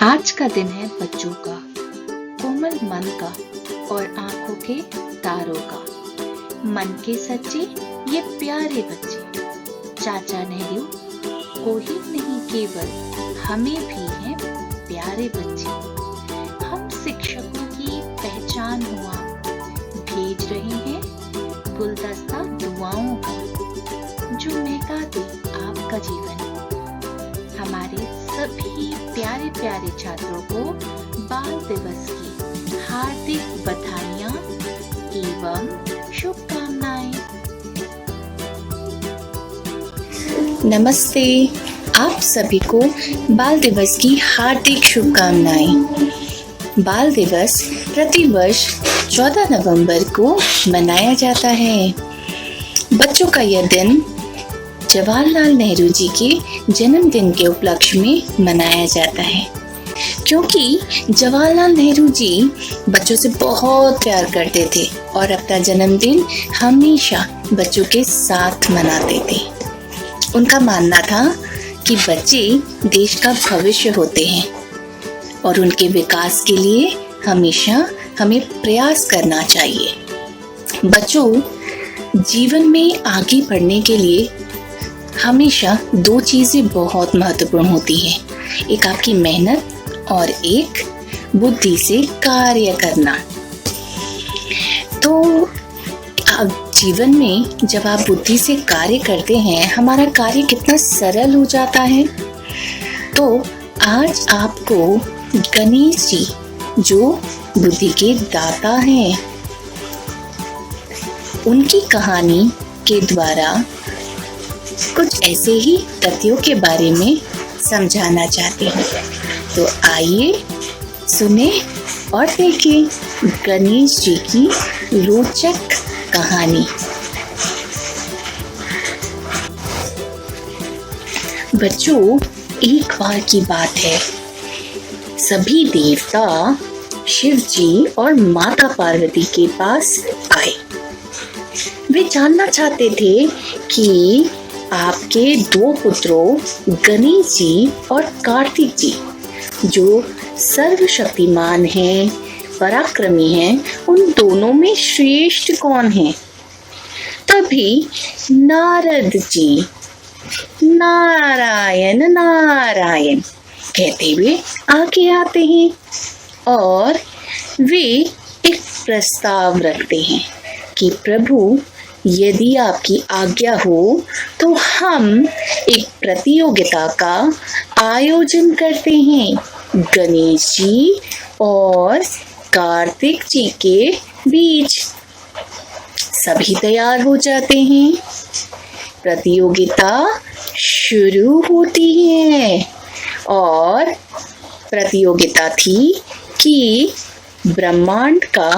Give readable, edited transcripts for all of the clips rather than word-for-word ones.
आज का दिन है बच्चों का, कोमल मन का और आंखों के तारों का। मन के सच्चे ये प्यारे बच्चे, चाचा नेहरू को ही नहीं केवल हमें भी हैं प्यारे बच्चे। हम शिक्षकों की पहचान हुआ, भेज रहे हैं गुलदस्ता दुआओं का, जो महका दे आपका जीवन। हमारे सभी प्यारे प्यारे छात्रों को बाल दिवस की हार्दिक बधाइयाँ एवं शुभकामनाएं। नमस्ते, आप सभी को बाल दिवस की हार्दिक शुभकामनाएं। बाल दिवस प्रतिवर्ष 14 नवंबर को मनाया जाता है। बच्चों का यह दिन जवाहरलाल नेहरू जी के जन्मदिन के उपलक्ष्य में मनाया जाता है, क्योंकि जवाहरलाल नेहरू जी बच्चों से बहुत प्यार करते थे और अपना जन्मदिन हमेशा बच्चों के साथ मनाते थे। उनका मानना था कि बच्चे देश का भविष्य होते हैं और उनके विकास के लिए हमेशा हमें प्रयास करना चाहिए। बच्चों, जीवन में आगे बढ़ने के लिए हमेशा दो चीजें बहुत महत्वपूर्ण होती हैं, एक आपकी मेहनत और एक बुद्धि से कार्य करना। तो जीवन में जब आप बुद्धि से कार्य करते हैं, हमारा कार्य कितना सरल हो जाता है। तो आज आपको गणेश जी, जो बुद्धि के दाता हैं, उनकी कहानी के द्वारा कुछ ऐसे ही तथ्यों के बारे में समझाना चाहती हूँ। तो आइए सुने और देखें गणेश जी की रोचक कहानी। बच्चों, एक बार की बात है, सभी देवता शिव जी और माता पार्वती के पास आए। वे जानना चाहते थे कि आपके दो पुत्रों गणेश जी और कार्तिक जी, जो सर्वशक्तिमान हैं, पराक्रमी हैं, उन दोनों में श्रेष्ठ कौन है। तभी नारद जी नारायण नारायण कहते हुए आगे आते हैं और वे एक प्रस्ताव रखते हैं कि प्रभु, यदि आपकी आज्ञा हो तो हम एक प्रतियोगिता का आयोजन करते हैं गणेश जी और कार्तिक जी के बीच। सभी तैयार हो जाते हैं, प्रतियोगिता शुरू होती है और प्रतियोगिता थी कि ब्रह्मांड का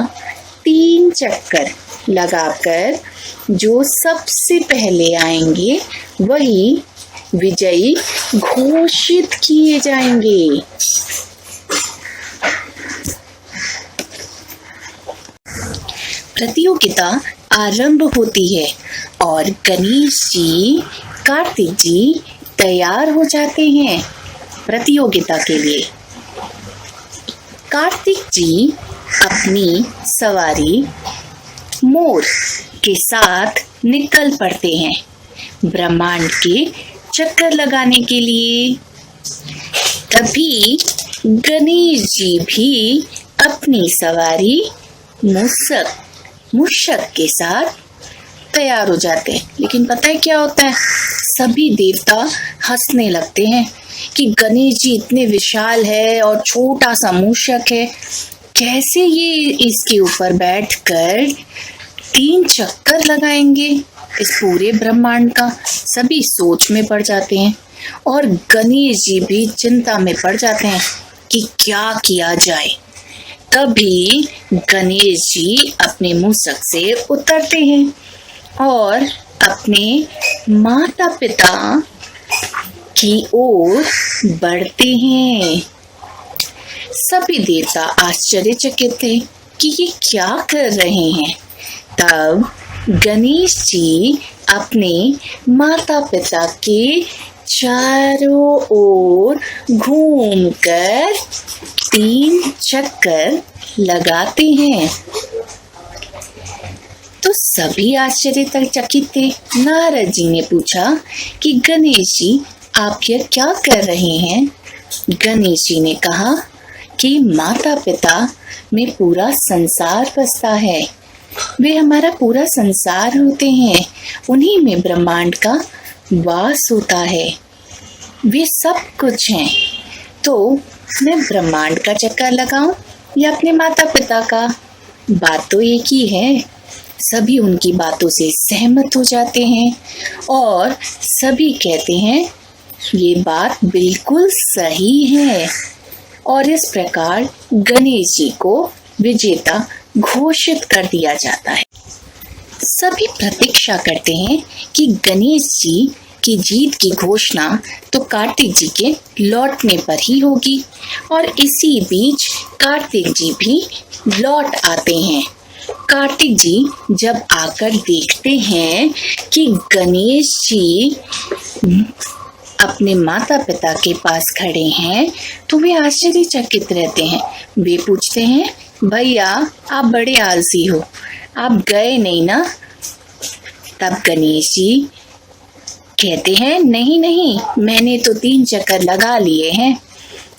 3 चक्कर लगाकर जो सबसे पहले आएंगे वही विजयी घोषित किए जाएंगे। प्रतियोगिता आरंभ होती है और गणेश जी, कार्तिक जी तैयार हो जाते हैं प्रतियोगिता के लिए। कार्तिक जी अपनी सवारी मोर के साथ निकल पड़ते हैं ब्रह्मांड के चक्कर लगाने के लिए। तभी गणेश जी भी अपनी सवारी मूषक के साथ तैयार हो जाते हैं। लेकिन पता है क्या होता है, सभी देवता हंसने लगते हैं कि गणेश जी इतने विशाल है और छोटा सा मूषक है, कैसे ये इसके ऊपर बैठकर 3 चक्कर लगाएंगे इस पूरे ब्रह्मांड का। सभी सोच में पड़ जाते हैं और गणेश जी भी चिंता में पड़ जाते हैं कि क्या किया जाए। तभी गणेश जी अपने मूषक से उतरते हैं और अपने माता पिता की ओर बढ़ते हैं। सभी देवता आश्चर्यचकित थे कि ये क्या कर रहे हैं। तब गणेश जी अपने माता पिता के चारों ओर घूमकर 3 चक्कर लगाते हैं। तो सभी आश्चर्यचकित थे। नारद जी ने पूछा कि गणेश जी आप यह क्या कर रहे हैं? गणेश जी ने कहा कि माता पिता में पूरा संसार बसता है, वे हमारा पूरा संसार होते हैं, उन्हीं में ब्रह्मांड का वास होता है, वे सब कुछ हैं। तो मैं ब्रह्मांड का चक्कर लगाऊं या अपने माता पिता का? बात तो एक ही है। सभी उनकी बातों से सहमत हो जाते हैं और सभी कहते हैं ये बात बिल्कुल सही है। और इस प्रकार गणेश जी को विजेता घोषित कर दिया जाता है। सभी प्रतीक्षा करते हैं कि गणेश जी की जीत की घोषणा तो कार्तिक जी के लौटने पर ही होगी और इसी बीच कार्तिक जी भी लौट आते हैं। कार्तिक जी जब आकर देखते हैं कि गणेश जी अपने माता पिता के पास खड़े हैं तो वे आश्चर्यचकित रहते हैं। वे पूछते हैं, भैया आप बड़े आलसी हो, आप गए नहीं ना? तब गणेश जी कहते हैं, नहीं नहीं, मैंने तो 3 चक्कर लगा लिए हैं।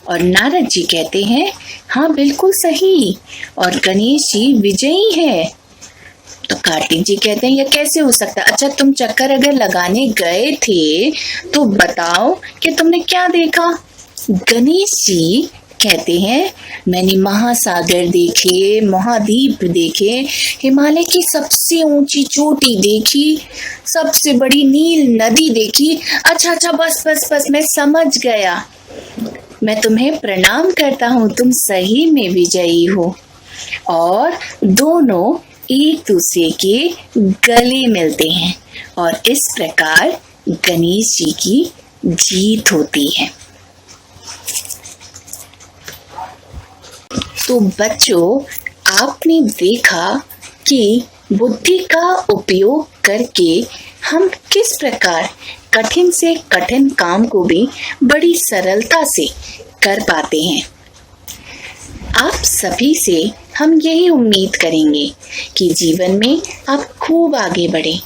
और नारद जी कहते हैं, हाँ बिल्कुल सही, और गणेश जी विजयी है। तो कार्तिक जी कहते हैं, यह कैसे हो सकता? अच्छा तुम चक्कर अगर लगाने गए थे तो बताओ कि तुमने क्या देखा? गणेश जी कहते हैं, मैंने महासागर देखे, महाद्वीप देखे, हिमालय की सबसे ऊंची चोटी देखी, सबसे बड़ी नील नदी देखी। अच्छा बस मैं समझ गया। मैं तुम्हें प्रणाम करता हूँ, तुम सही में विजयी हो। और दोनों एक दूसरे के गले मिलते हैं और इस प्रकार गणेश जी की जीत होती है। तो बच्चों, आपने देखा कि बुद्धि का उपयोग करके हम किस प्रकार कठिन से कठिन काम को भी बड़ी सरलता से कर पाते हैं। आप सभी से हम यही उम्मीद करेंगे कि जीवन में आप खूब आगे बढ़ें,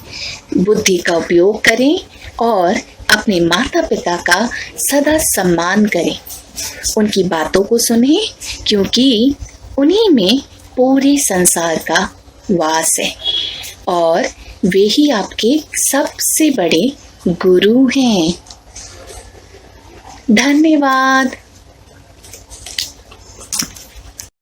बुद्धि का उपयोग करें और अपने माता पिता का सदा सम्मान करें, उनकी बातों को सुनें, क्योंकि उन्हीं में पूरे संसार का वास है और वे ही आपके सबसे बड़े गुरु हैं। धन्यवाद।